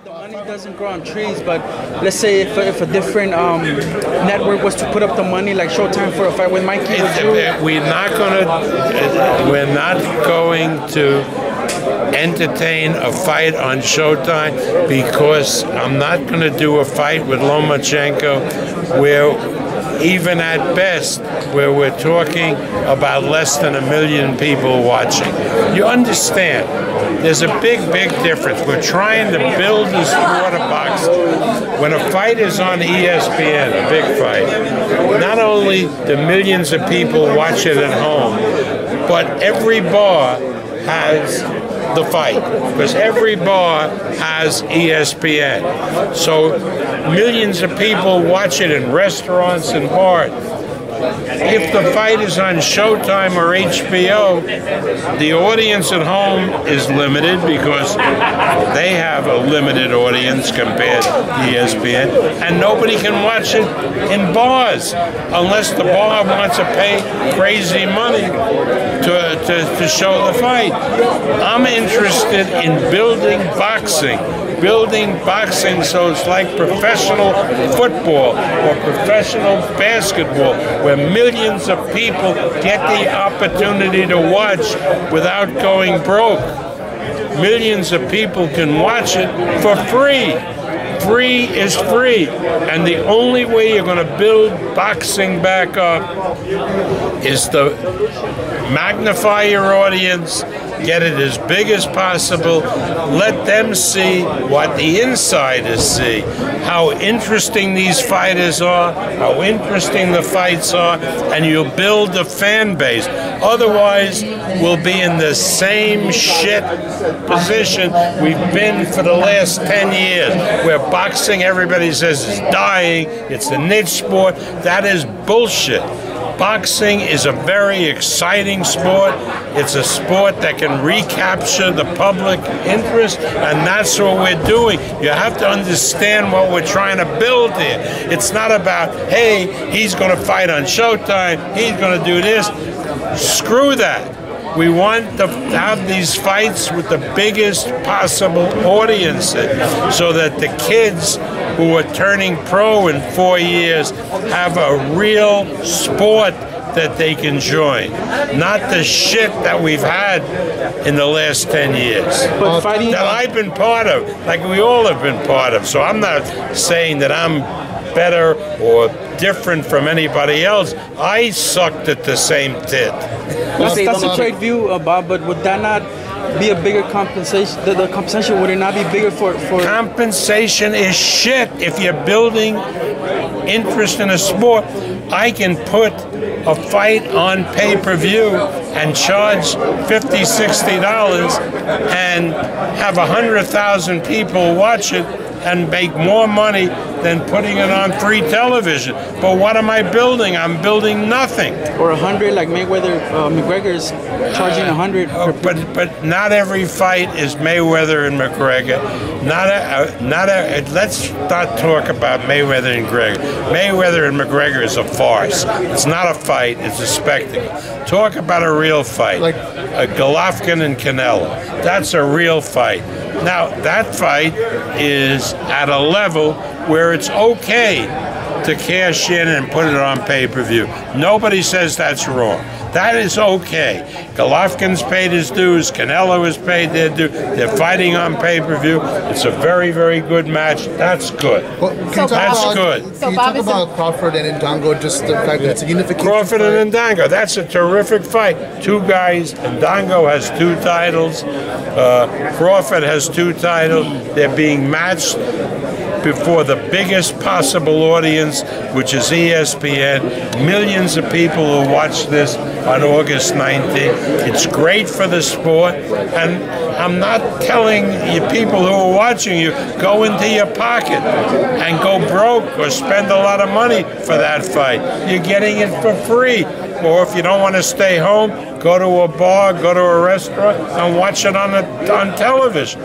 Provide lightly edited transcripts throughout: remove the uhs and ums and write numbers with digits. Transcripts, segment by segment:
The money doesn't grow on trees, but let's say if a different network was to put up the money, like Showtime for a fight with Mikey, we're not going to entertain a fight on Showtime, because I'm not going to do a fight with Lomachenko where, even at best, where we're talking about less than 1 million people watching. You understand, there's a big difference. We're trying to build the sport of boxing. When a fight is on ESPN, a big fight, not only do millions of people watch it at home, but every bar has the fight, because every bar has ESPN. So millions of people watch it in restaurants and bars. If the fight is on Showtime or HBO, the audience at home is limited because they have a limited audience compared to ESPN, and nobody can watch it in bars unless the bar wants to pay crazy money to show the fight. I'm interested in building boxing so it's like professional football or professional basketball, where millions of people get the opportunity to watch without going broke. Millions of people can watch it for free. Free is free. And the only way you're going to build boxing back up is to magnify your audience, get it as big as possible, let them see what the insiders see, how interesting these fighters are, how interesting the fights are, and you'll build a fan base. Otherwise, we'll be in the same shit position we've been for the last 10 years, where boxing, everybody says, is dying, it's a niche sport. That is bullshit. Boxing is a very exciting sport. It's a sport that can recapture the public interest, and that's what we're doing. You have to understand what we're trying to build here. It's not about, hey, he's going to fight on Showtime, he's going to do this. Screw that. We want to have these fights with the biggest possible audiences so that the kids who are turning pro in 4 years have a real sport that they can join, not the shit that we've had in the last 10 years that I've been part of, like we all have been part of. So I'm not saying that I'm better or different from anybody else. I sucked at the same tit. That's a trade view, Bob, but would that not be a bigger compensation? The compensation, would it not be bigger for... Compensation is shit. If you're building interest in a sport, I can put a fight on pay-per-view and charge $50, $60 and have 100,000 people watch it and make more money than putting it on free television. But what am I building? I'm building nothing. Or 100, like Mayweather, McGregor is charging 100. But not every fight is Mayweather and McGregor. Let's not talk about Mayweather and McGregor. Mayweather and McGregor is a farce. It's not a fight. It's a spectacle. Talk about a real fight, like Golovkin and Canelo. That's a real fight. Now, that fight is at a level where it's okay to cash in and put it on pay-per-view. Nobody says that's wrong. That is okay. Golovkin's paid his dues. Canelo has paid their dues. They're fighting on pay-per-view. It's a very, very good match. That's good. Well, that's good. Can you talk about Crawford and Ndango, just the fact that it's a unification Crawford fight? and Ndango, that's a terrific fight. Two guys. Ndango has 2 titles. Crawford has 2 titles. They're being matched before the biggest possible audience, which is ESPN. Millions of people will watch this on August 19th. It's great for the sport, and I'm not telling you people who are watching you, go into your pocket and go broke or spend a lot of money for that fight. You're getting it for free. Or if you don't want to stay home, go to a bar, go to a restaurant, and watch it on television.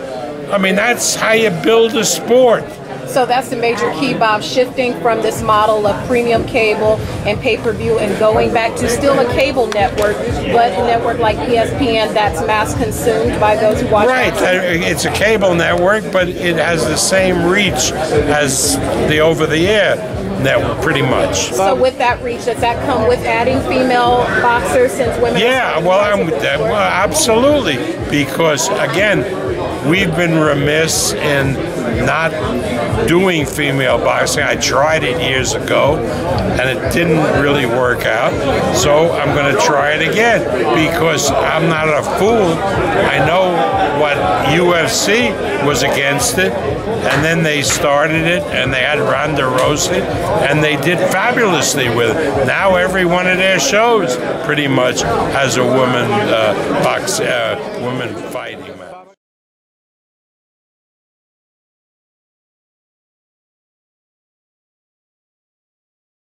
I mean, that's how you build a sport. So that's the major key, Bob, shifting from this model of premium cable and pay-per-view and going back to still a cable network, but a network like ESPN that's mass consumed by those who watch. Right, it's a cable network, but it has the same reach as the over-the-air network, pretty much. So with that reach, does that come with adding female boxers since women? Yeah, well, absolutely, because again, we've been remiss in not doing female boxing. I tried it years ago, and it didn't really work out. So I'm going to try it again because I'm not a fool. I know what UFC was against it, and then they started it, and they had Ronda Rousey, and they did fabulously with it. Now every one of their shows pretty much has a woman woman fight.